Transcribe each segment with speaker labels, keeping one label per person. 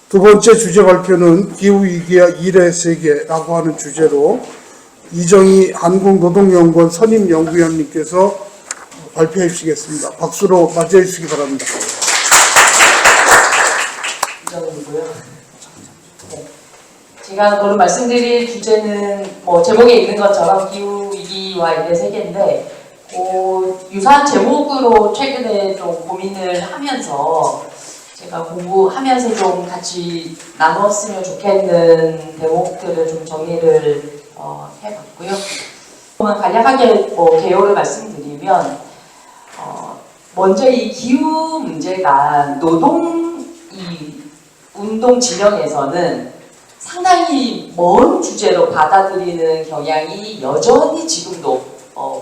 Speaker 1: 두 번째 주제 발표는 기후위기와 일의 세계라고 하는 주제로 이정희 한국노동연구원 선임연구위원님께서 발표해 주시겠습니다. 박수로 맞이해 주시기 바랍니다.
Speaker 2: 이정희고요. 네. 제가 오늘 말씀드릴 주제는 제목에 있는 것처럼 기후위기와 일의 세계인데 유사한 제목으로 최근에 좀 고민을 하면서 제가 공부하면서 좀 같이 나눴으면 좋겠는 대목들을 좀 정리를 해봤고요. 간략하게 개요를 말씀드리면 먼저 이 기후 문제가 노동 운동 진영에서는 상당히 먼 주제로 받아들이는 경향이 여전히 지금도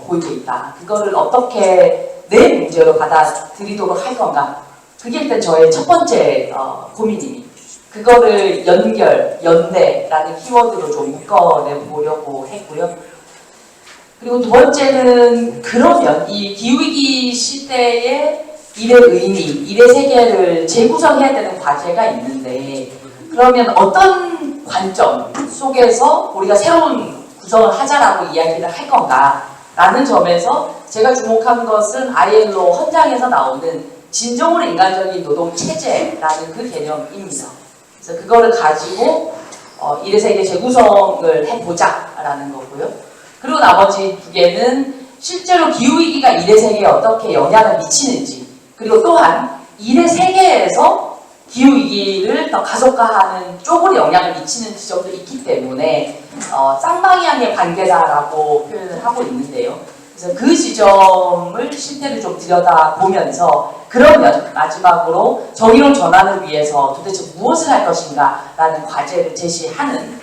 Speaker 2: 보이고 있다. 그거를 어떻게 내 문제로 받아들이도록 할 건가? 그게 일단 저의 첫 번째 고민입니다. 그거를 연대라는 키워드로 좀 묶어내보려고 했고요. 그리고 두 번째는 그러면 이 기후위기 시대의 일의 의미, 일의 세계를 재구성해야 되는 과제가 있는데 그러면 어떤 관점 속에서 우리가 새로운 구성을 하자라고 이야기를 할 건가라는 점에서 제가 주목한 것은 ILO 헌장에서 나오는 진정으로 인간적인 노동 체제라는 그 개념입니다. 그래서 그거를 가지고 일의 세계 재구성을 해보자라는 거고요. 그리고 나머지 두 개는 실제로 기후위기가 일의 세계에 어떻게 영향을 미치는지, 그리고 또한 일의 세계에서 기후위기를 더 가속화하는 쪽으로 영향을 미치는 지점도 있기 때문에 쌍방향의 관계다라고 표현을 하고 있는데요. 그래서 그 지점을 실태를 좀 들여다보면서 그러면 마지막으로 정의로운 전환을 위해서 도대체 무엇을 할 것인가 라는 과제를 제시하는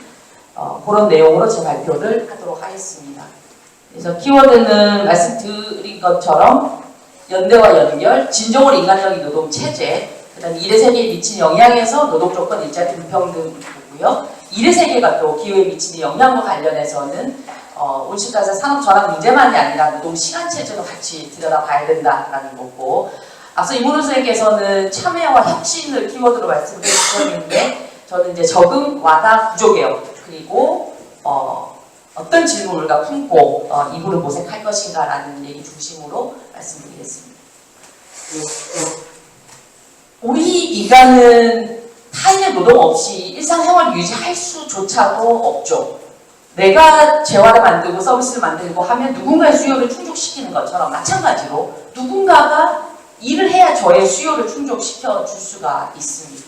Speaker 2: 그런 내용으로 제 발표를 하도록 하겠습니다. 그래서 키워드는 말씀드린 것처럼 연대와 연결, 진정으로 인간적인 노동 체제, 그다음 일의 세계에 미친 영향에서 노동 조건 일자리 불평등이고요. 일의 세계가 또 기후에 미치는 영향과 관련해서는 온실가스 산업 전환 문제만이 아니라 노동 시간 체제도 같이 들여다봐야 된다라는 거고, 앞서 이문호 선생님께서는 참여와 혁신을 키워드로 말씀을 해주셨는데 저는 이제 적응, 완화, 구조개혁, 그리고 어떤 질문을 우리가 품고 이분을 모색할 것인가라는 얘기 중심으로 말씀드리겠습니다. 우리 인간은 타인의 노동 없이 일상생활 유지할 수조차도 없죠. 내가 재화를 만들고 서비스를 만들고 하면 누군가의 수요를 충족시키는 것처럼 마찬가지로 누군가가 일을 해야 저의 수요를 충족시켜 줄 수가 있습니다.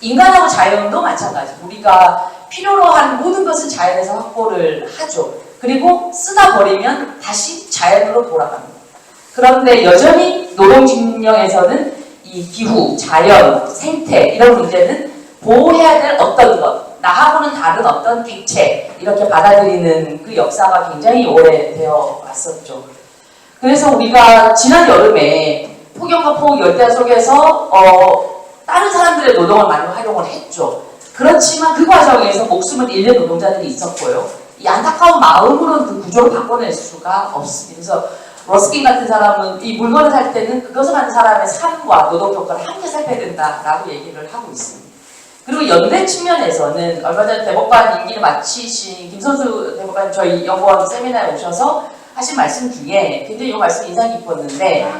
Speaker 2: 인간하고 자연도 마찬가지. 우리가 필요로 한 모든 것은 자연에서 확보를 하죠. 그리고 쓰다 버리면 다시 자연으로 돌아갑니다. 그런데 여전히 노동 진영에서는 이 기후, 자연, 생태 이런 문제는 보호해야 될 어떤 것, 나하고는 다른 어떤 객체 이렇게 받아들이는 그 역사가 굉장히 오래되어 왔었죠. 그래서 우리가 지난 여름에 폭염과 폭우 열대 속에서 다른 사람들의 노동을 많이 활용을 했죠. 그렇지만 그 과정에서 목숨을 잃는 노동자들이 있었고요. 이 안타까운 마음으로는 그 구조를 바꿔낼 수가 없습니다. 그래서 러스킨 같은 사람은 이 물건을 살 때는 그것을 하는 사람의 삶과 노동 조건을 함께 살펴야 된다라고 얘기를 하고 있습니다. 그리고 연대 측면에서는 얼마 전에 대법관 임기를 마치신 김선수 대법관 저희 연구원 세미나에 오셔서 하신 말씀 중에 굉장히 이 말씀이 인상 깊었는데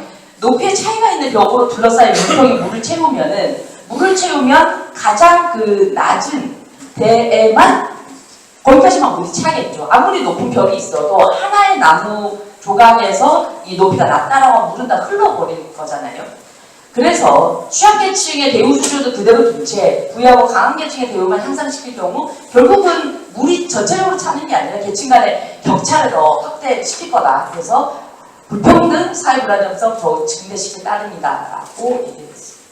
Speaker 2: 높이의 차이가 있는 벽으로 둘러싸인 물통에 물을 채우면 가장 그 낮은 데에만 거기까지만 물이 차겠죠. 아무리 높은 벽이 있어도 하나의 나무 조각에서 이 높이가 낮다라고 하면 물은 다 흘러버릴 거잖아요. 그래서 취약계층의 대우 수준도 그대로 둔 채 부유하고 강한 계층의 대우만 향상시킬 경우 결국은 물이 전체적으로 차는 게 아니라 계층 간의 격차를 더 확대시킬 거다. 그래서 불평등, 사회 불안정성 더욱 증대시킬 따름이다라고 얘기했습니다.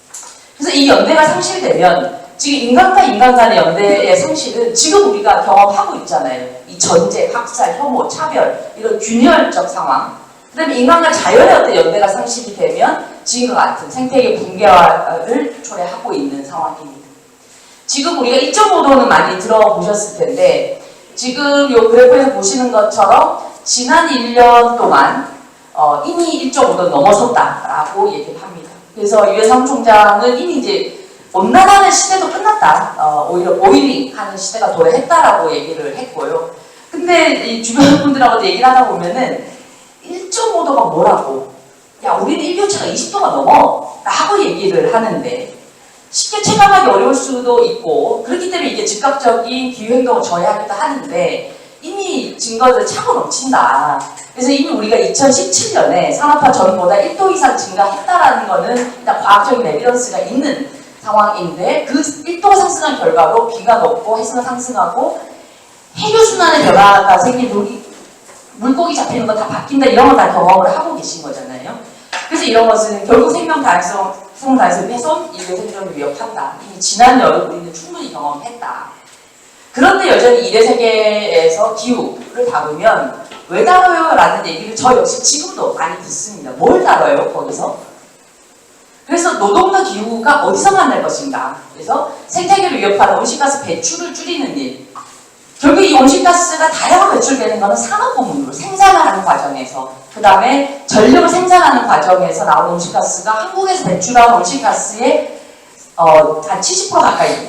Speaker 2: 그래서 이 연대가 상실되면 지금 인간과 인간 간의 연대의 상실은 지금 우리가 경험하고 있잖아요. 이 전쟁, 학살, 혐오, 차별 이런 균열적 상황. 그다음에 인간과 자연의 어떤 연대가 상실이 되면 지금과 같은 생태계 붕괴화를 초래하고 있는 상황입니다. 지금 우리가 1.5도는 많이 들어보셨을 텐데 지금 이 그래프에서 보시는 것처럼 지난 1년 동안 이미 1.5도 넘어섰다라고 얘기를 합니다. 그래서 유엔 사무총장은 이미 이제 온난화는 시대도 끝났다. 오히려 보일링 하는 시대가 도래했다라고 얘기를 했고요. 근데 이 주변 분들하고 얘기를 하다 보면은 1.5도가 뭐라고? 야, 우리는 일교차가 20도가 넘어. 라고 얘기를 하는데 쉽게 체감하기 어려울 수도 있고 그렇기 때문에 이게 즉각적인 기후행동을 저해하기도 하는데 이미 증거들 차고 넘친다. 그래서 이미 우리가 2017년에 산업화 전보다 1도 이상 증가했다라는 거는 일단 과학적인 에비던스가 있는 상황인데 그 1도가 상승한 결과로 비가 높고 해수가 상승하고 해류순환의 변화가 생긴 물고기 잡히는 거 다 바뀐다 이런 거 다 경험을 하고 계신 거잖아요. 그래서 이런 것은 결국 생명 다양성 훼손, 인류 생존을 위협한다. 이미 지난 여름 우리는 충분히 경험했다. 그런데 여전히 1회 세계에서 기후를 다루면 왜 다뤄요? 라는 얘기를 저 역시 지금도 많이 듣습니다. 뭘 다뤄요? 거기서? 그래서 노동과 기후가 어디서 만날 것인가? 그래서 생태계를 위협하는 온실가스 배출을 줄이는 일. 결국 이 온실가스가 다양하게 배출되는 것은 산업 부문으로 생산하는 과정에서 그 다음에 전력을 생산하는 과정에서 나오는 온실가스가 한국에서 배출한 온실가스의 한 70% 가까이.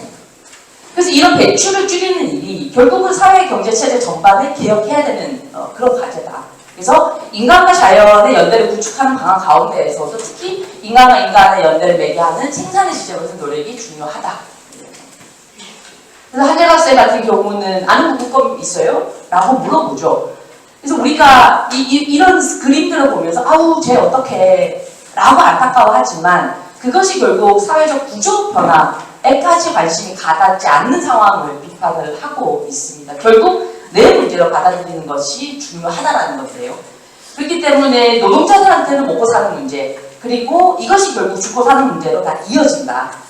Speaker 2: 그래서 이런 배출을 줄이는 일이 결국은 사회 경제 체제 전반을 개혁해야 되는 그런 과제다. 그래서 인간과 자연의 연대를 구축하는 방안 가운데에서도 특히 인간과 인간의 연대를 매개하는 생산의 지점에서 노력이 중요하다. 그래서 한예가 쌤 같은 경우는 아는 문구법 있어요? 라고 물어보죠. 그래서 우리가 이런 그림들을 보면서 아우 쟤 어떡해 라고 안타까워하지만 그것이 결국 사회적 구조 변화에까지 관심이 가닿지 않는 상황을 비판을 하고 있습니다. 결국 내 문제로 받아들이는 것이 중요하다는 건데요. 그렇기 때문에 노동자들한테는 먹고 사는 문제 그리고 이것이 결국 죽고 사는 문제로 다 이어진다.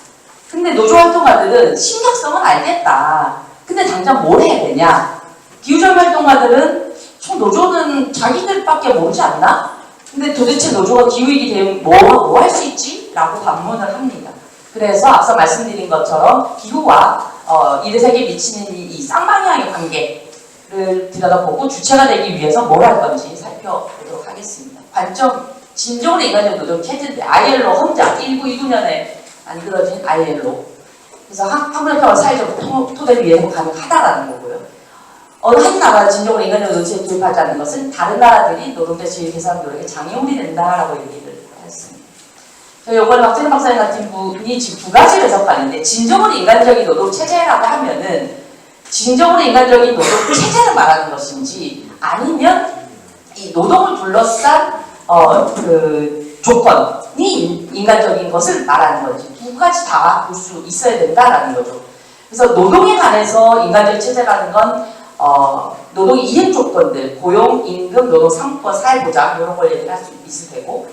Speaker 2: 근데 노조활동가들은 심각성은 알겠다. 근데 당장 뭘 해야 되냐? 기후절미 활동가들은 노조는 자기들밖에 모르지 않나? 근데 도대체 노조가 기후위기 되면 뭐 할 수 있지? 라고 반문을 합니다. 그래서 앞서 말씀드린 것처럼 기후와 1회 세계에 미치는 이 쌍방향의 관계를 들여다보고 주체가 되기 위해서 뭘 할 건지 살펴보도록 하겠습니다. 관점, 진정으로 인간적 노동 체제인데 ILO 헌장 1929년에 만들어진 ILO. 그래서 한국의 사회적 토대를 위해서 가능하다라는 거고요. 어느 한 나라가 진정으로 인간적 노동체에 도입하지 않는 것은 다른 나라들이 노동자 지위 개선 노력에 장애물이 된다라고 얘기를 했습니다. 저희 이번에 박재현 박사님 같은 분이 지금 두 가지를 해석하는데 진정으로 인간적인 노동 체제라고 하면은 진정으로 인간적인 노동 체제를 말하는 것인지 아니면 이 노동을 둘러싼 그 조건이 인간적인 것을 말하는 건지 두 가지 다 볼 수 있어야 된다라는 거죠. 그래서 노동에 관해서 인간적 체제라는 건 노동의 이행 조건들, 고용, 임금, 노동 상권, 사회보장 이런 걸 얘기할 수 있을 테고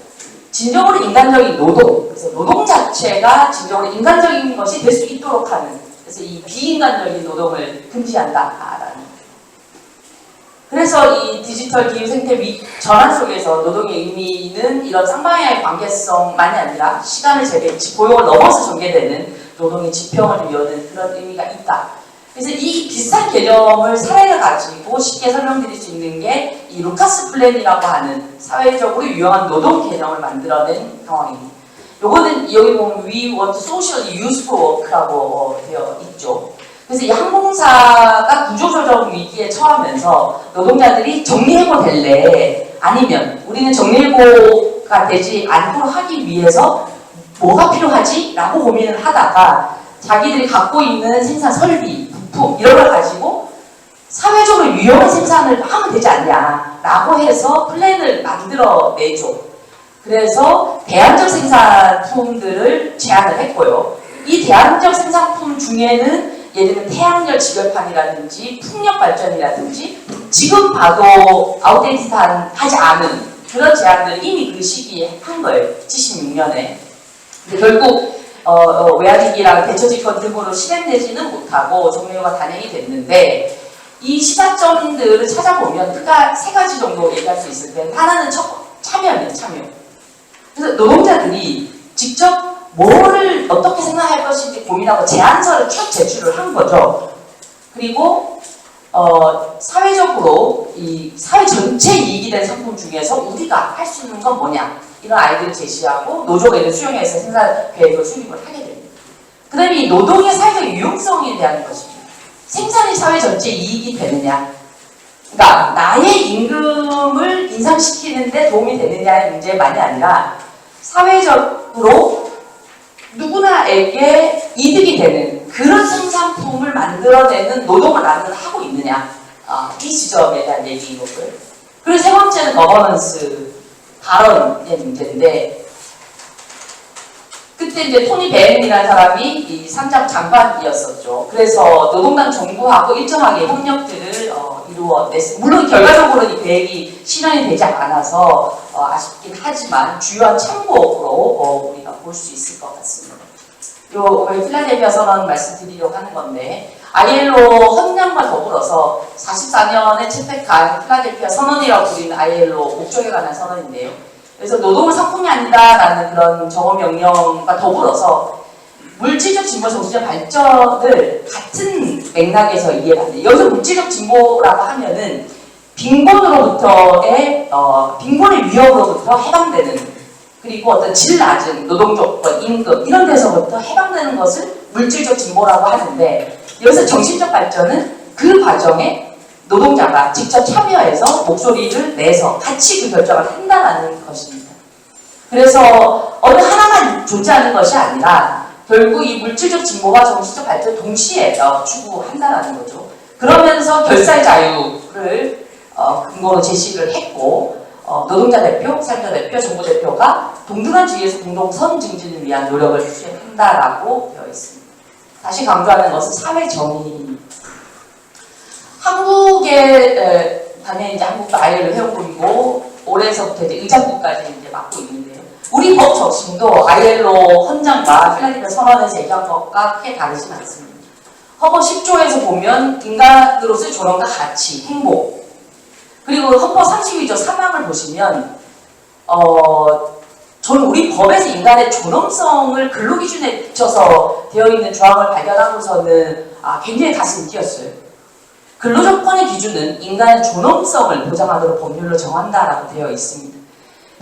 Speaker 2: 진정으로 인간적인 노동, 그래서 노동 자체가 진정으로 인간적인 것이 될 수 있도록 하는 그래서 이 비인간적인 노동을 금지한다라는 그래서 이 디지털 기후 생태 전환 속에서 노동의 의미는 이런 쌍방향의 관계성만이 아니라 시간의 재배치, 고용을 넘어서 전개되는 노동의 지평을 여는 그런 의미가 있다. 그래서 이 비슷한 개념을 사례를 가지고 쉽게 설명드릴 수 있는 게 이 루카스 플랜이라고 하는 사회적으로 유용한 노동 개념을 만들어낸 상황입니다. 요거는 여기 보면 We want socially useful work라고 되어 있죠. 그래서 이 항공사가 구조조정 위기에 처하면서 노동자들이 정리해고 될래 아니면 우리는 정리해고가 되지 않도록 하기 위해서 뭐가 필요하지? 라고 고민을 하다가 자기들이 갖고 있는 생산 설비, 부품 이런 걸 가지고 사회적으로 유용한 생산을 하면 되지 않냐 라고 해서 플랜을 만들어내죠. 그래서 대안적 생산품들을 제안을 했고요. 이 대안적 생산품 중에는 예를 들면 태양열 직결판이라든지 풍력 발전이라든지 지금 봐도 아웃데이트하지 않은 그런 제안들을 이미 그 시기에 한 거예요. 76년에. 근데 결국 외화위기랑 대처직권 등으로 실행되지는 못하고 정리가 단행이 됐는데 이 시사점들을 찾아보면 크게 세 가지 정도 얘기할 수 있을 텐데 하나는 참여입니다. 참여. 그래서 노동자들이 직접 뭐를 어떻게 생각할 것인지 고민하고 제안서를 쭉 제출을 한 거죠. 그리고 사회적으로 이 사회 전체 이익이 된 상품 중에서 우리가 할 수 있는 건 뭐냐 이런 아이디어를 제시하고 노조가 이를 수용해서 생산 계획을 수립을 하게 됩니다. 그 다음에 이 노동의 사회적 유용성에 대한 것입니다. 생산이 사회 전체 이익이 되느냐, 그러니까 나의 임금을 인상시키는데 도움이 되느냐의 문제만이 아니라 사회적으로 누구나에게 이득이 되는 그런 생산품을 만들어내는 노동을 나는 하고 있느냐, 이 지점에 대한 얘기인 거고요. 그리고 세 번째는 거버넌스 발언의 문제인데, 그때 이제 토니 베인이라는 사람이 이 상장 장관이었었죠. 그래서 노동당 정부하고 일정하게 협력들을 이루어냈습니다. 물론 결과적으로는 이 계획이 실현이 되지 않아서 아쉽긴 하지만 주요한 참고로 우리가 볼 수 있을 것 같습니다. 요 필라델피아 선언 말씀드리려고 하는 건데, ILO 헌장과 더불어서 44년에 채택한 필라델피아 선언이라고 불리는 ILO 목적에 관한 선언인데요. 그래서 노동은 성품이 아니다라는 그런 정어 명령과 더불어서 물질적 진보, 정신적 발전을 같은 맥락에서 이해를 합니다. 여기서 물질적 진보라고 하면은 빈곤의 위협으로부터 해방되는, 그리고 어떤 질 낮은 노동 조건, 임금 이런 데서부터 해방되는 것을 물질적 진보라고 하는데, 여기서 정신적 발전은 그 과정에 노동자가 직접 참여해서 목소리를 내서 같이 그 결정을 한다는 것입니다. 그래서 어느 하나만 존재하는 것이 아니라 결국 이 물질적 진보와 정신적 발전 동시에 추구한다는 거죠. 그러면서 결사의 자유를 근거로 제시를 했고, 노동자 대표, 사용자 대표, 정부 대표가 동등한 지위에서 공동선 증진을 위한 노력을 수행한다라고 되어 있습니다. 다시 강조하는 것은 사회 정의입니다. 한국에 당연히 이제 한국도 ILO 회원국이고 올해서부터 이제 의장국까지 이제 맡고 있는데요. 우리 법 적심도 ILO 헌장과 필라델피아 선언에서 얘기한 것과 크게 다르진 않습니다. 헌법 10조에서 보면 인간으로서의 존엄과 가치, 행복, 그리고 헌법 32조 3항을 보시면 저는 우리 법에서 인간의 존엄성을 근로기준에 비춰서 되어 있는 조항을 발견하고서는 굉장히 가슴이 뛰었어요. 근로조건의 기준은 인간의 존엄성을 보장하도록 법률로 정한다라고 되어 있습니다.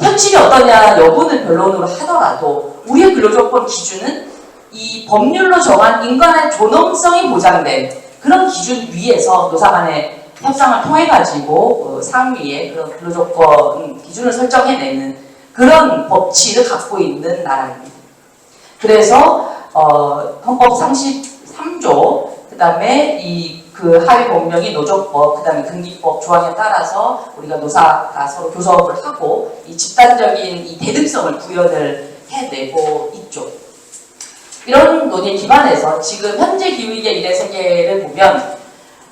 Speaker 2: 현실이 어떠냐 여부는 변론으로 하더라도 우리의 근로조건 기준은 이 법률로 정한 인간의 존엄성이 보장된 그런 기준 위에서 노사 간의 협상을 통해 가지고 상위의 그런 근로조건 기준을 설정해내는 그런 법치를 갖고 있는 나라입니다. 그래서 헌법 33조 그다음에 그 하위 법령이 노조법, 그 다음에 등기법 조항에 따라서 우리가 노사가 서로 교섭을 하고 이 집단적인 이 대등성을 구현을 해내고 있죠. 이런 논의에 기반해서 지금 현재 기후위기 미래세계를 보면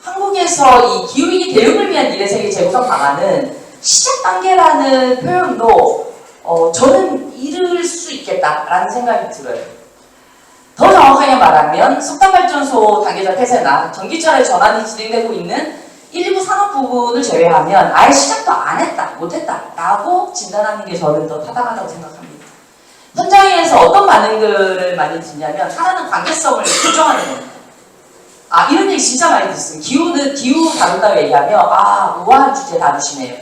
Speaker 2: 한국에서 이 기후위기 대응을 위한 미래세계 재구성 방안은 시작 단계라는 표현도 저는 이를 수 있겠다라는 생각이 들어요. 더 정확하게 말하면 석탄발전소 단계적 폐쇄나 전기차의 전환이 진행되고 있는 일부 산업 부분을 제외하면 아예 시작도 안 했다, 못했다라고 진단하는 게 저는 더 타당하다고 생각합니다. 현장에서 어떤 반응들을 많이 듣냐면 하나는 관계성을 조정하는 겁니다. 이런 얘기 진짜 많이 듣습니다. 기후 다룬다고 얘기하면 우아한 주제 다루시네요.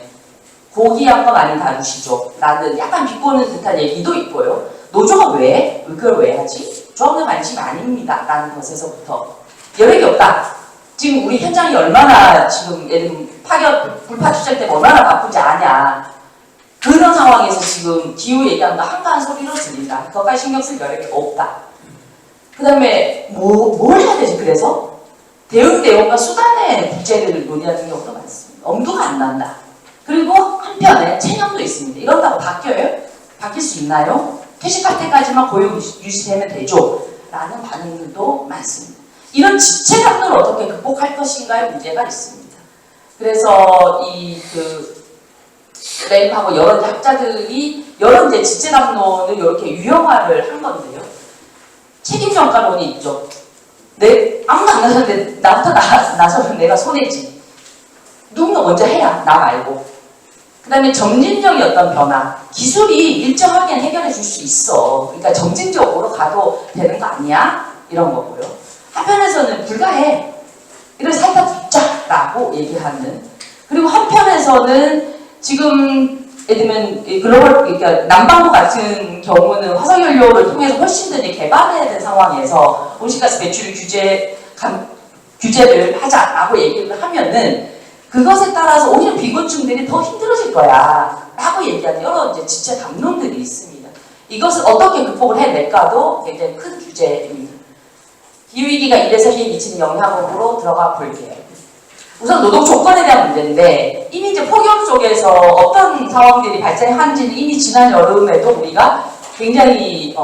Speaker 2: 고귀한 거 많이 다루시죠. 라는 약간 비꼬는 듯한 얘기도 있고요. 노조가 왜? 그걸 왜 하지? 조합은 관심이 아닙니다. 라는 것에서부터 여러 개 없다. 지금 우리 현장이 얼마나 지금 예를 들면 불파 투쟁 때문에 얼마나 바쁘지 않냐. 그런 상황에서 지금 기후 얘기하는 거 한가한 소리로 들린다. 그것까지 신경 쓸 여력이 없다. 그 다음에 뭘 해야 되지? 그래서 대응 내용과 수단의 부재를 논의하는 경우도 많습니다. 엄두가 안 난다. 그리고 한편에 체념도 있습니다. 이런다고 바뀌어요? 바뀔 수 있나요? 퇴직할 때까지만 고용 유지되면 되죠? 라는 반응들도 많습니다. 이런 지체감을 어떻게 극복할 것인가의 문제가 있습니다. 그래서 램하고 여러 학자들이 여러 이제 지체감론을 이렇게 유형화를 한 건데요. 책임평가론이 있죠. 아무도 안 나섰는데 나부터 나서면 내가 손해지. 누군가 먼저 해야, 나 말고. 그 다음에 점진적인 어떤 변화, 기술이 일정하게 해결해 줄 수 있어. 그러니까 점진적으로 가도 되는 거 아니야? 이런 거고요. 한편에서는 불가해. 이걸 살짝 듣자라고 얘기하는. 그리고 한편에서는 지금 예를 들면 그러니까 난방구 같은 경우는 화석연료를 통해서 훨씬 더 이제 개발해야 되는 상황에서 온실가스 배출 규제를 하자라고 얘기를 하면은 그것에 따라서 오히려 비건축들이 더 힘들어질 거야 라고 얘기하는 여러 이제 지체 담론들이 있습니다. 이것을 어떻게 극복을 해낼까도 굉장히 큰 주제입니다. 기후위기가 일의 세계에 미치는 영향으로 들어가 볼게요. 우선 노동 조건에 대한 문제인데 이미 이제 폭염 속에서 어떤 상황들이 발생한지는 이미 지난 여름에도 우리가 굉장히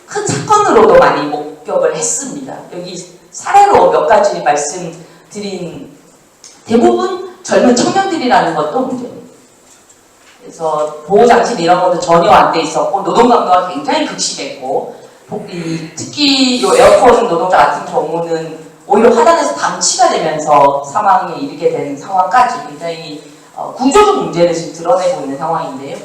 Speaker 2: 큰 사건으로도 많이 목격을 했습니다. 여기 사례로 몇 가지 말씀드린 대부분 젊은 청년들이라는 것도 문제입니다. 그래서 보호장치 이런 것도 전혀 안 돼 있었고 노동 강도가 굉장히 극심했고 특히 이 에어컨 노동자 같은 경우는 오히려 하단에서 방치가 되면서 사망에 이르게 된 상황까지 굉장히 구조적 문제를 지금 드러내고 있는 상황인데요.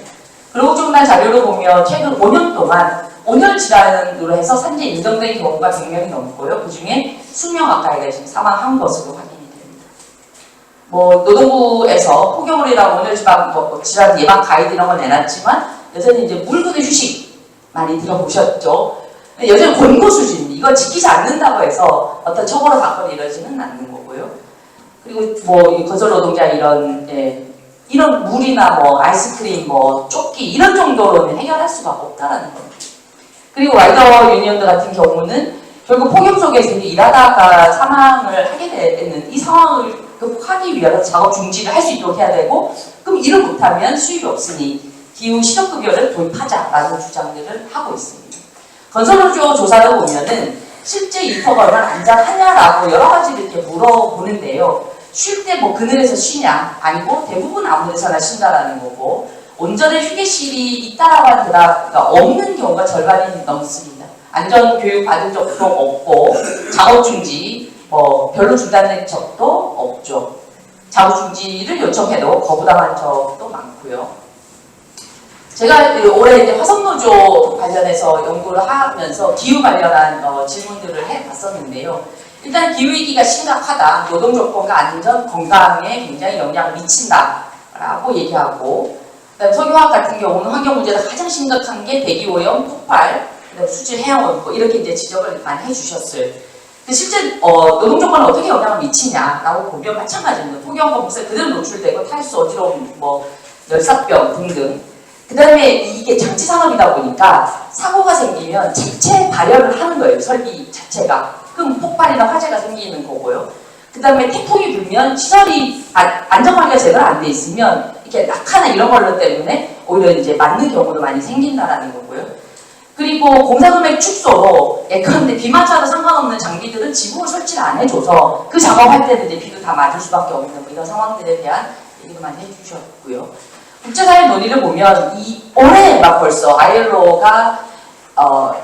Speaker 2: 그리고 조금만 자료를 보면 최근 5년 동안 온열 질환으로 해서 산재 인정된 경우가 100명이 넘고요. 그 중에 20명 가까이가 지금 사망한 것으로 확인이 됩니다. 노동부에서 폭염물이랑 온열 질환 예방 가이드 이런 걸 내놨지만 여전히 이제 물분의 휴식 많이 들어보셨죠? 여전히 권고 수준, 이걸 지키지 않는다고 해서 어떤 처벌 사건이 이러지는 않는 거고요. 그리고 건설 노동자 이런 물이나 아이스크림, 조끼 이런 정도로는 해결할 수가 없다라는 겁니다. 그리고 라이더 유니언들 같은 경우는 결국 폭염 속에서 일하다가 사망을 하게 되는 이 상황을 극복하기 위해서 작업 중지를 할 수 있도록 해야 되고, 그럼 일을 못하면 수입이 없으니 기후 실업급여를 도입하자라는 주장들을 하고 있습니다. 건설노조 조사를 보면은 실제 일터가 얼마나 안전하냐라고 여러 가지를 이렇게 물어보는데요. 쉴 때 그늘에서 쉬냐? 아니고 대부분 아무 데서나 쉰다라는 거고, 온전한 휴게실이 있다라고 한 데가 없는 경우가 절반이 넘습니다. 안전교육 받은 적도 없고, 작업중지, 별로 중단된 적도 없죠. 작업중지를 요청해도 거부당한 적도 많고요. 제가 올해 이제 화석노조 관련해서 연구를 하면서 기후 관련한 질문들을 해봤었는데요. 일단 기후위기가 심각하다, 노동조건과 안전, 건강에 굉장히 영향을 미친다라고 얘기하고, 그다음에 석유화학 같은 경우는 환경 문제가 가장 심각한 게 대기오염, 폭발, 수질 해양원고 이렇게 이제 지적을 많이 해주셨어요. 실제 노동조건은 어떻게 영향을 미치냐라고 보면 마찬가지입니다. 폭염 검사에 그대로 노출되고 탈수, 어지러움, 열사병 등등. 그 다음에 이게 장치 산업이다 보니까 사고가 생기면 자체 발열을 하는 거예요. 설비 자체가. 그럼 폭발이나 화재가 생기는 거고요. 그 다음에 태풍이 불면 시설이 안전관리가 제대로 안 돼 있으면 이렇게 낙하나 이런 걸로 때문에 오히려 이제 맞는 경우도 많이 생긴다라는 거고요. 그리고 공사금액 축소로 예컨대 비 맞춰도 상관없는 장비들은 지붕을 설치를 안 해줘서 그 작업할 때는 이제 비도 다 맞을 수밖에 없는 이런 상황들에 대한 얘기도 많이 해주셨고요. 국제사회 논의를 보면 올해 막 벌써 ILO가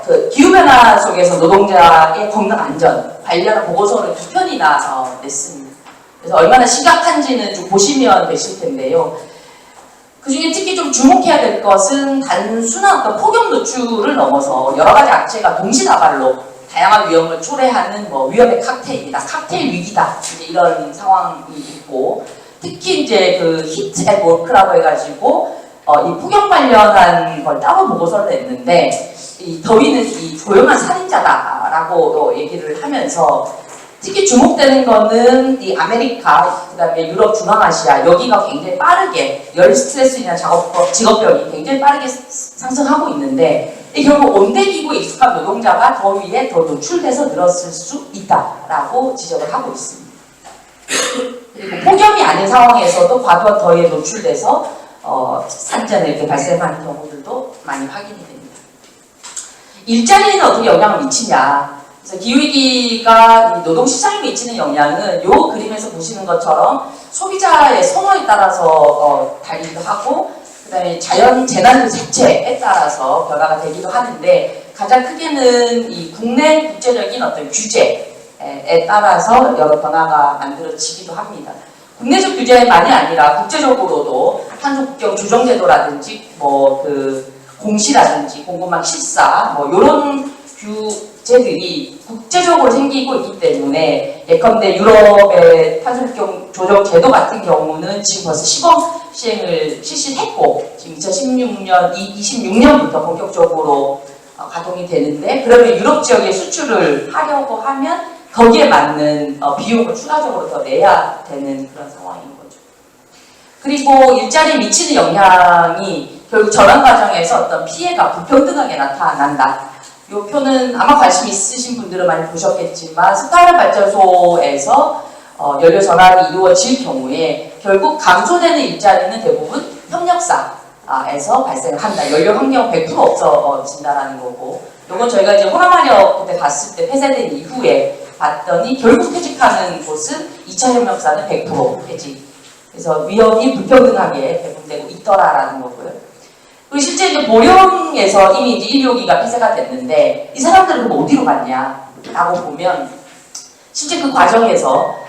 Speaker 2: 그 기후변화 속에서 노동자의 건강 안전 관련한 보고서를 2편이나 냈습니다. 그래서 얼마나 심각한지는 좀 보시면 되실 텐데요. 그 중에 특히 좀 주목해야 될 것은 단순한 어떤 폭염 노출을 넘어서 여러 가지 악재가 동시다발로 다양한 위험을 초래하는 위험의 칵테일이다, 칵테일 위기다, 이제 이런 상황이 있고, 특히 이제 그 히트 앳 워크라고 해가지고 이 폭염 관련한 걸 따로 보고서를 냈는데, 이 더위는 이 조용한 살인자다라고 얘기를 하면서 특히 주목되는 거는 이 아메리카, 그 다음에 유럽, 중앙아시아 여기가 굉장히 빠르게 열 스트레스나 직업병이 굉장히 빠르게 상승하고 있는데, 결국 온대기구에 익숙한 노동자가 더위에 더 노출돼서 늘었을 수 있다라고 지적을 하고 있습니다. 그리고 폭염이 아닌 상황에서도 과도한 더위에 노출돼서 산전이 이렇게 발생하는 경우들도 많이 확인이 됩니다. 일자리에는 어떻게 영향을 미치냐? 그래서 기후위기가 노동시장에 미치는 영향은 이 그림에서 보시는 것처럼 소비자의 선호에 따라서 달리기도 하고, 그 다음에 자연 재난들 자체에 따라서 변화가 되기도 하는데, 가장 크게는 이 국내 국제적인 어떤 규제에 따라서 여러 변화가 만들어지기도 합니다. 국내적 규제만이 아니라 국제적으로도 탄소 국경 조정 제도라든지 공시라든지 공급망 실사 이런 규제들이 국제적으로 생기고 있기 때문에, 예컨대 유럽의 탄소 국경 조정 제도 같은 경우는 지금 벌써 시행을 실시했고 지금 2026년부터 본격적으로 가동이 되는데, 그러면 유럽 지역에 수출을 하려고 하면 거기에 맞는 비용을 추가적으로 더 내야 되는 그런 상황인 거죠. 그리고 일자리에 미치는 영향이 결국 전환 과정에서 어떤 피해가 불평등하게 나타난다. 이 표는 아마 관심 있으신 분들은 많이 보셨겠지만, 석탄화력 발전소에서 연료 전환이 이루어질 경우에 결국 감소되는 일자리는 대부분 협력사에서 발생을 한다. 연료 환경 100% 없어진다라는 거고, 이건 저희가 이제 호남화력 그때 갔을 때 폐쇄된 이후에 봤더니 결국 퇴직하는 곳은 2차 협력사는 100% 퇴직. 그래서 위험이 불평등하게 배분되고 있더라라는 거고요. 그리고 실제 이제 보령에서 이미 이제 1호기가 폐쇄가 됐는데 이 사람들은 그럼 어디로 갔냐라고 보면, 실제 그 과정에서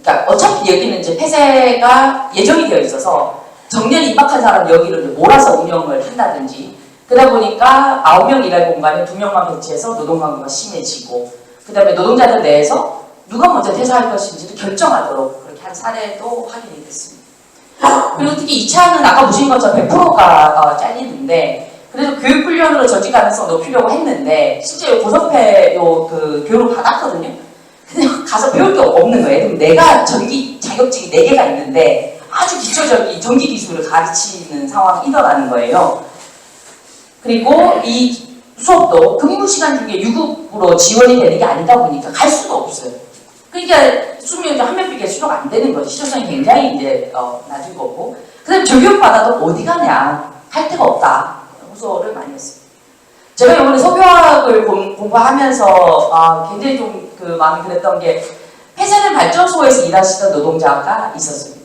Speaker 2: 그러니까 어차피 여기는 이제 폐쇄가 예정이 되어 있어서 정년 임박한 사람 여기를 몰아서 운영을 한다든지, 그러다 보니까 9명 일할 공간에 2명만 배치해서 노동관계가 심해지고, 그 다음에 노동자들 내에서 누가 먼저 퇴사할 것인지를 결정하도록 그렇게 한 사례도 확인이 됐습니다. 그리고 특히 2차는 아까 보신 것처럼 100%가 잘리는데, 그래서 교육훈련으로 전직 가능성 높이려고 했는데 실제 고선패 그 교육을 받았거든요. 근데 가서 배울 게 없는 거예요. 그럼 내가 전기 자격증이 4개가 있는데 아주 기초적인 전기 기술을 가르치는 상황이더라는 거예요. 그리고 이 수업도 근무 시간 중에 유급으로 지원이 되는 게 아니다 보니까 갈 수도 없어요. 그러니까 20명 중 1명밖에 수료가 안 되는 거지. 실효성이 굉장히 이제 낮은 거고. 그다음에 조교육 받아도 어디 가냐, 할 데가 없다. 호소를 많이 했습니다. 제가 이번에 석유화학을 공부하면서 굉장히 좀 그 마음이 그랬던 게, 폐쇄된 발전소에서 일하시던 노동자가 있었습니다.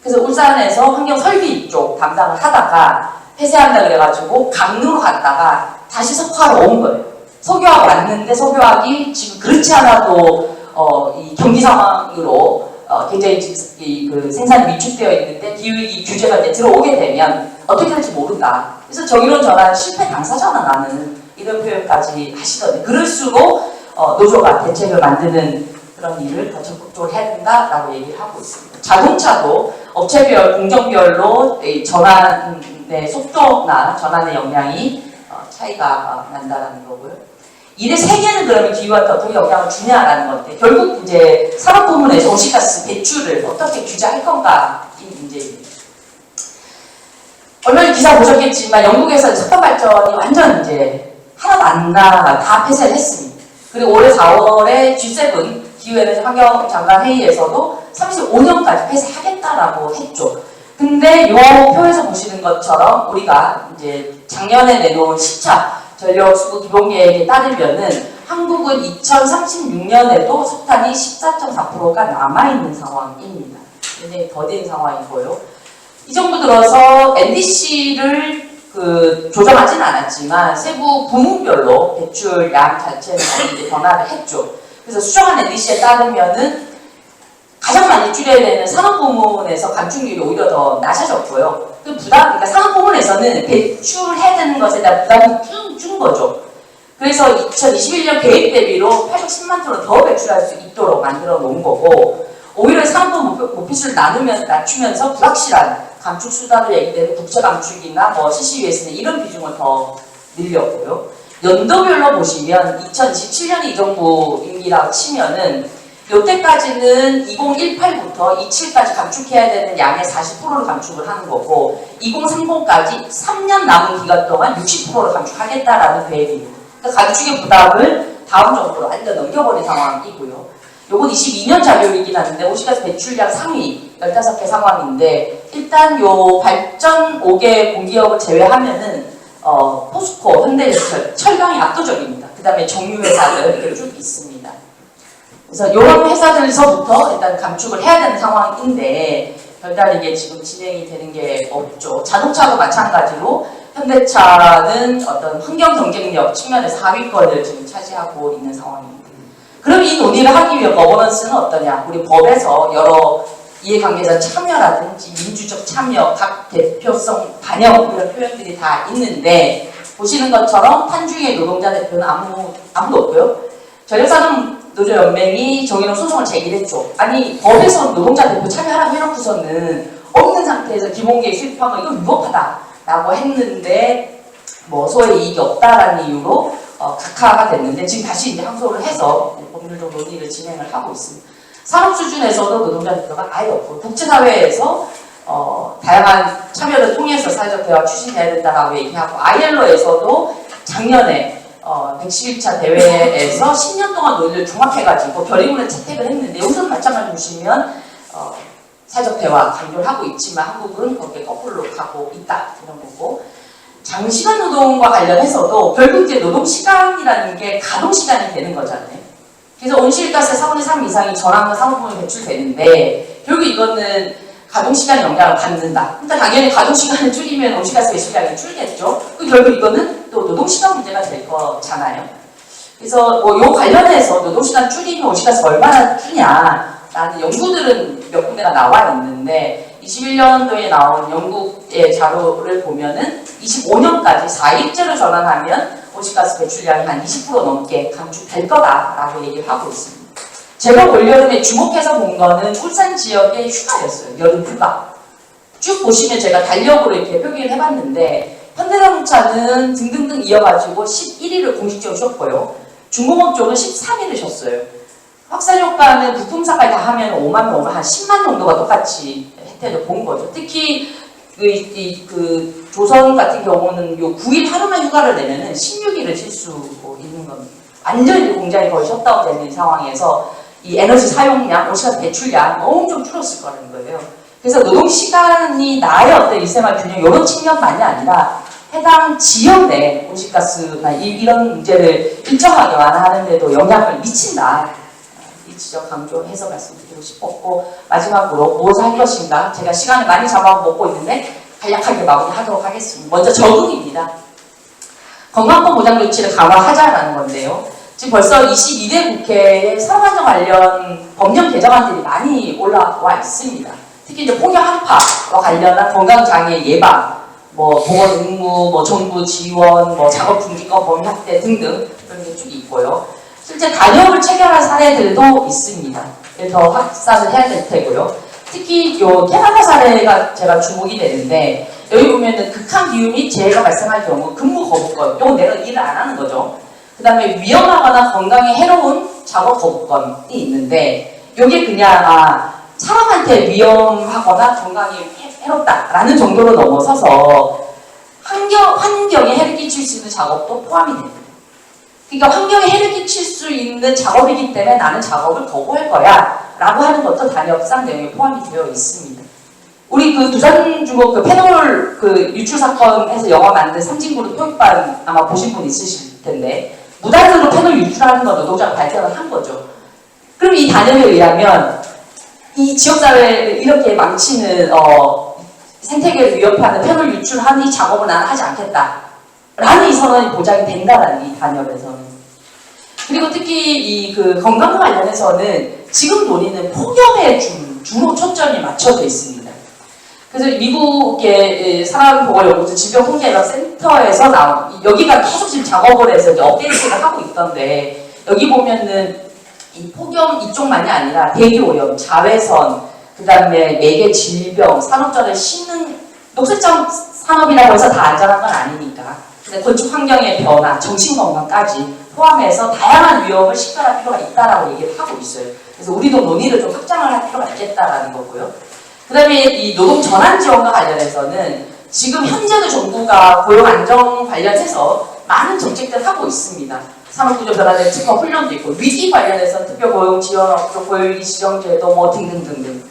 Speaker 2: 그래서 울산에서 환경 설비 쪽 담당을 하다가 폐쇄한다 그래가지고 강릉으로 갔다가 다시 석화로 온 거예요. 석유화학 왔는데 석유화학이 지금 그렇지 않아도 이 경기 상황으로 굉장히 그 생산이 위축되어 있는데 기후위기 규제가 이제 들어오게 되면 어떻게 될지 모른다. 그래서 정의로운 전환 실패 당사자나 나는 이런 표현까지 하시던데, 그럴수록 노조가 대책을 만드는 그런 일을 더 적극적으로 해야 된다라고 얘기를 하고 있습니다. 자동차도 업체별, 공정별로 전환의 속도나 전환의 역량이 차이가 난다라는 거고요. 일의 세계는 그러면 기후한테 어떻게 영향을 주냐라는 건데, 결국 이제 산업 부문에서 온실가스 배출을 어떻게 규제할 건가 이 문제입니다. 얼마 전 기사 보셨겠지만 영국에서 석탄 발전이 완전 이제 하나도 안 나가 다 폐쇄를 했습니다. 그리고 올해 4월에 G7 기후에너지 환경장관 회의에서도 35년까지 폐쇄하겠다라고 했죠. 근데 이 표에서 보시는 것처럼 우리가 이제 작년에 내놓은 10차 전력수급 기본계획에 따르면은 한국은 2036년에도 석탄이 14.4%가 남아있는 상황입니다. 굉장히 더딘 상황이고요. 이 정부 들어서 NDC를 조정하진 않았지만 세부 부문별로 배출량 자체는 이제 변화를 했죠. 그래서 수정한 NDC에 따르면은 가장 많이 줄여야 되는 산업 부문에서 감축률이 오히려 더 낮아졌고요. 그러니까 산업 부문에서는 배출해야 되는 것에 대한 부담이 준 거죠. 그래서 2021년 계획 대비로 810만 톤을 더 배출할 수 있도록 만들어 놓은 거고, 오히려 산업 부문 목표수를 낮추면서 불확실한 감축 수단으로 얘기되는 국채 감축이나 뭐 CCUS는 이런 비중을 더 늘렸고요. 연도별로 보시면 2027년이 이 정부 임기라고 치면은 여태까지는 2018부터 27까지 감축해야 되는 양의 40%를 감축을 하는 거고, 2030까지 3년 남은 기간 동안 60%를 감축하겠다라는 계획입니다. 그러니까 감축의 부담을 다음 정부로 완전 넘겨버린 상황이고요. 요건 22년 자료이긴 한데 온실가스 배출량 상위 15개 상황인데, 일단 요 발전 5개 공기업을 제외하면은 포스코, 현대제철, 철강이 압도적입니다. 그 다음에 정유회사들 이렇게 쭉 있습니다. 그래서 이런 회사들서부터 일단 감축을 해야 되는 상황인데 별다르게 지금 진행이 되는 게 없죠. 자동차도 마찬가지로 현대차는 어떤 환경 경쟁력 측면에서 하위권을 지금 차지하고 있는 상황입니다. 그럼 이 논의를 하기 위해 거버넌스는 어떠냐? 우리 법에서 여러 이해관계자 참여라든지 민주적 참여, 각 대표성 반영 이런 표현들이 다 있는데, 보시는 것처럼 탄중의 노동자 대표는 아무도 없고요. 전력산업 노조연맹이 정의로 소송을 제기했죠. 아니 법에서 노동자 대표 참여하라고 해놓고서는 없는 상태에서 기본계획 수립한 거 이거 위법하다라고 했는데 뭐 소의 이익이 없다라는 이유로 각하가 됐는데 지금 다시 이제 항소를 해서 법률적 논의를 진행을 하고 있습니다. 산업 수준에서도 노동자 대표가 아예 없고 독재사회에서 다양한 참여를 통해서 사회적 대화 추진해야 된다라고 얘기하고 ILO에서도 작년에 111차 대회에서 10년 동안 논의를 종합해가지고 결의문을 채택을 했는데 여기서 말씀을 보시면 사회적 대화 강조를 하고 있지만 한국은 거기에 거꾸로 가고 있다 이런 거고 장시간 노동과 관련해서도 결국 이제 노동시간이라는 게 가동시간이 되는 거잖아요. 그래서 온실가스 4분의 3 이상이 전환과 산업부문에 배출되는데 결국 이거는 가동시간에 영향을 받는다. 그러니까 당연히 가동시간을 줄이면 온실가스 배출량이 줄겠죠. 결국 이거는 또 노동시간 문제가 될 거잖아요. 그래서 요 관련해서 노동시간 줄이면 온실가스 얼마나 주냐라는 연구들은 몇 군데가 나와 있는데 21년도에 나온 영국의 자료를 보면은 25년까지 4일제로 전환하면 온실가스 배출량이 한 20% 넘게 감축될 거다라고 얘기를 하고 있습니다. 제가 올여름에 주목해서 본 거는 울산 지역의 휴가였어요. 여름 휴가. 쭉 보시면 제가 달력으로 이렇게 표기를 해봤는데 현대자동차는 등등등 이어가지고 11일을 공식적으로 쉬었고요. 중공업 쪽은 13일을 쉬었어요. 확산효과는 부품사까지 다 하면 5만 명, 한 10만 정도가 똑같이 혜택을 본 거죠. 특히 그 조선 같은 경우는 요 9일 하루만 휴가를 내면은 16일을 쉴 수 있는 겁니다. 완전히 공장이 거의 셧다운되는 상황에서 이 에너지 사용량, 온실가스 배출량 엄청 줄었을 거라는 거예요. 그래서 노동시간이 나의 어떤 일생활 균형 이런 측면만이 아니라 해당 지역 내 온실가스나 이런 문제를 일정하게 완화하는 데도 영향을 미친다. 이 지적 강조해서 말씀드리고 싶었고 마지막으로 무엇을 할 것인가 제가 시간을 많이 잡아먹고 있는데 간략하게 마무리하도록 하겠습니다. 먼저 적응입니다. 건강권 보장 조치를 강화하자라는 건데요. 지금 벌써 22대 국회에 산업안전 관련 법령 개정안들이 많이 올라와 있습니다. 특히 이제 폭염 한파와 관련한 건강장애 예방, 보건 의무, 정부 지원, 작업 중지권 범위 확대 등등 그런 게 쭉 있고요. 실제 단협을 체결한 사례들도 있습니다. 더 확산을 해야 될 테고요. 특히 요 캐나다 사례가 제가 주목이 되는데 여기 보면은 극한 기후 및 재해가 발생할 경우 근무 거부권, 요거 내가 일을 안 하는 거죠. 그 다음에 위험하거나 건강에 해로운 작업 거부권이 있는데 요게 그냥 사람한테 위험하거나 건강에 해롭다라는 정도로 넘어서서 환경에 해를 끼칠 수 있는 작업도 포함이 됩니다. 그러니까 환경에 해를 끼칠 수 있는 작업이기 때문에 나는 작업을 거부할 거야 라고 하는 것도 단협상 내용에 포함이 되어 있습니다. 우리 그 두산중공 그 페놀 그 유출 사건에서 영화 만든 삼진그룹 표육반 아마 보신 분 있으실 텐데 무단으로 페놀 유출하는 건 노동자가 발견을 한 거죠. 그럼 이 단협에 의하면 이 지역사회를 이렇게 망치는 생태계를 위협하는 페놀 유출하는 이 작업을 나는 하지 않겠다 라는 이 선언이 보장이 된다라는 이 단협에서는. 그리고 특히 이 그 건강 관련해서는 지금 논의는 폭염에 주로 초점이 맞춰져 있습니다. 그래서 미국의 사람보건연구소 질병통제예방센터에서 나온 여기가 계속 지금 작업을 해서 이제 업데이트를 하고 있던데 여기 보면은 이 폭염 이쪽만이 아니라 대기오염, 자외선, 그 다음에 매개 질병, 산업자를 씻는 녹색장 산업이라고 해서 다 안전한 건 아니니까 건축 환경의 변화, 정신 건강까지 포함해서 다양한 위험을 식별할 필요가 있다라고 얘기를 하고 있어요. 그래서 우리도 논의를 좀 확장을 할 필요가 있겠다라는 거고요. 그 다음에 이 노동 전환 지원과 관련해서는 지금 현재도 정부가 고용 안정 관련해서 많은 정책들을 하고 있습니다. 산업구조 변화된 특허 훈련도 있고 위기 관련해서 특별 고용 지원, 고용위기 지정제도 등등등등.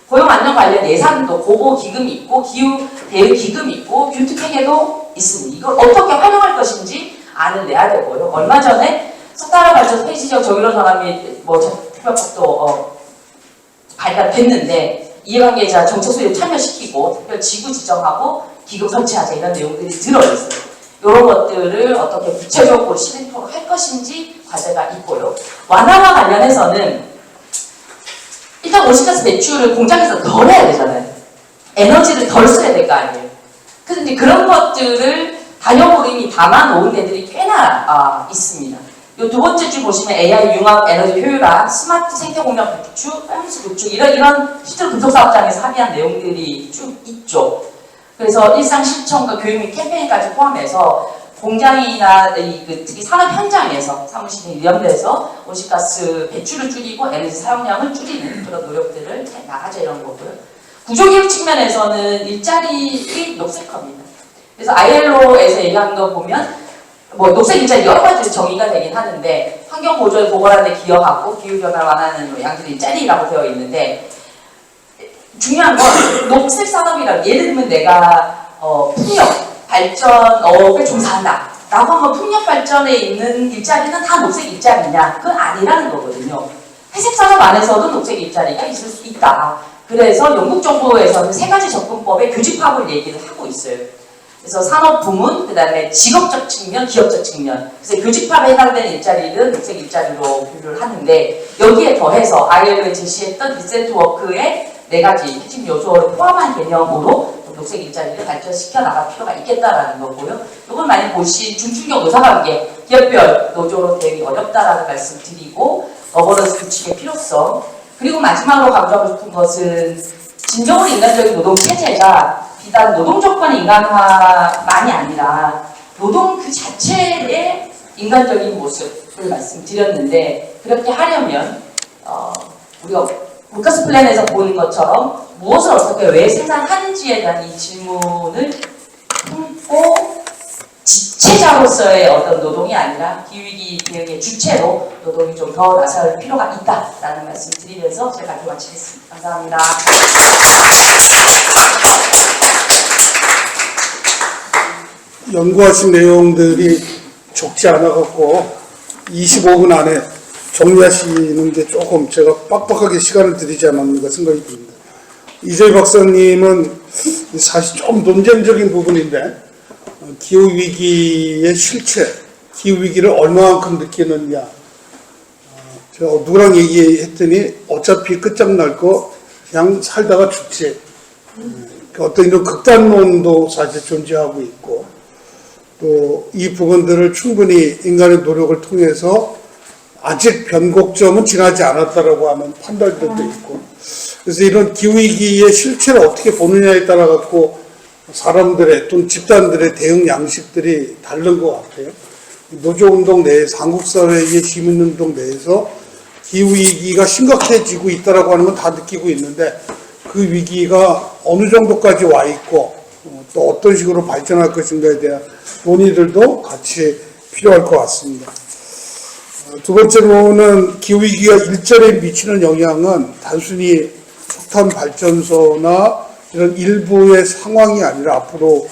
Speaker 2: 고용 안정 관련 예산도 고보 기금이 있고 기후 대응 기금이 있고 균특회계도 있습니다. 이걸 어떻게 활용할 것인지 안을 내야 되고요. 얼마 전에 석탄화 발전 폐지적 정의로 전환 및 특별법도 발표됐는데 이해관계자 정책 수립 참여시키고 특별 지구 지정하고 기금 설치하자 이런 내용들이 들어있어요. 이런 것들을 어떻게 구체적으로 실행토록 할 것인지 과제가 있고요. 완화와 관련해서는 일단 온실가스 배출을 공장에서 덜 해야 되잖아요. 에너지를 덜 써야 될 거 아니에요. 그런데 그런 것들을 단협으로 이미 담아놓은 데들이 꽤나 있습니다. 요 두 번째 줄 보시면 AI 융합 에너지 효율화, 스마트 생태 공명 구축, 홈스 구축 이런 실제로 금속사업장에서 합의한 내용들이 쭉 있죠. 그래서 일상 실천과 교육 및 캠페인까지 포함해서 공장이나 특히 산업 현장에서 사무실이 이런 데서 온실가스 배출을 줄이고 에너지 사용량을 줄이는 그런 노력들을 해 나가자 이런 거고요. 구조개혁 측면에서는 일자리 녹색화입니다. 그래서 ILO에서 얘기하는 거 보면 뭐 녹색 일자리 여러 가지 정의가 되긴 하는데 환경 보조에 보건하는 데 기여하고 기후 변화를 완화하는 양질 일자리라고 되어 있는데 중요한 건 녹색 산업이라고 예를 들면 내가 풍력 발전업에 종사한다 라고 하면 풍력 발전에 있는 일자리는 다 녹색 일자리냐? 그건 아니라는 거거든요. 회색 산업 안에서도 녹색 일자리가 있을 수 있다. 그래서 영국 정부에서는 세 가지 접근법의 교집합을 얘기를 하고 있어요. 그래서 산업 부문, 그 다음에 직업적 측면, 기업적 측면. 그래서 교집합에 해당되는 일자리는 녹색 일자리로 분류를 하는데 여기에 더해서 ILO에 제시했던 디센트 워크의 네 가지 핵심 요소를 포함한 개념으로 녹색 일자리를 발전시켜 나갈 필요가 있겠다라는 거고요. 이걸 많이 보신 중충격 노사관계, 기업별 노조로 되기 어렵다라는 말씀 드리고 거버넌스 구축의 필요성 그리고 마지막으로 강조하고 싶은 것은 진정으로 인간적인 노동 체제가 비단 노동 조건 인간화만이 아니라 노동 그 자체의 인간적인 모습을 말씀드렸는데 그렇게 하려면 우리가 루카스 플랜에서 보는 것처럼 무엇을 어떻게 왜 생산하는지에 대한 이 질문을 품고 지체자로서의 어떤 노동이 아니라 기후위기 대응의 주체로 노동이 좀 더 나설 필요가 있다라는 말씀 드리면서 제가 발표 마치겠습니다. 감사합니다.
Speaker 1: 연구하신 내용들이 적지 않아갖고 25분 안에 정리하시는 게 조금 제가 빡빡하게 시간을 드리지 않았는가 생각이 듭니다. 이재희 박사님은 사실 좀 논쟁적인 부분인데 기후위기의 실체, 기후위기를 얼마만큼 느끼느냐 제가 누구랑 얘기했더니 어차피 끝장날 거 그냥 살다가 죽지 어떤 이런 극단론도 사실 존재하고 있고 또 이 부분들을 충분히 인간의 노력을 통해서 아직 변곡점은 지나지 않았다라고 하는 판단들도 있고 그래서 이런 기후위기의 실체를 어떻게 보느냐에 따라 갖고 사람들의 또는 집단들의 대응 양식들이 다른 것 같아요. 노조운동 내에서 한국사회의 시민운동 내에서 기후위기가 심각해지고 있다라고 하는 건 다 느끼고 있는데 그 위기가 어느 정도까지 와 있고 또 어떤 식으로 발전할 것인가에 대한 논의들도 같이 필요할 것 같습니다. 두 번째로는 기후위기가 일자리에 미치는 영향은 단순히 석탄 발전소나 이런 일부의 상황이 아니라 앞으로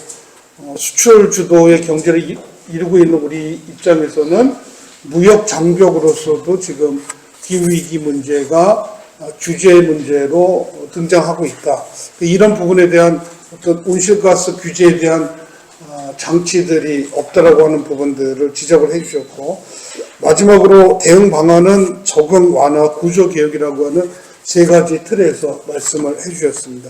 Speaker 1: 수출 주도의 경제를 이루고 있는 우리 입장에서는 무역 장벽으로서도 지금 기후위기 문제가 규제의 문제로 등장하고 있다. 이런 부분에 대한 어떤 온실가스 규제에 대한 장치들이 없다라고 하는 부분들을 지적을 해주셨고 마지막으로 대응 방안은 적응 완화 구조 개혁이라고 하는 세 가지 틀에서 말씀을 해주셨습니다.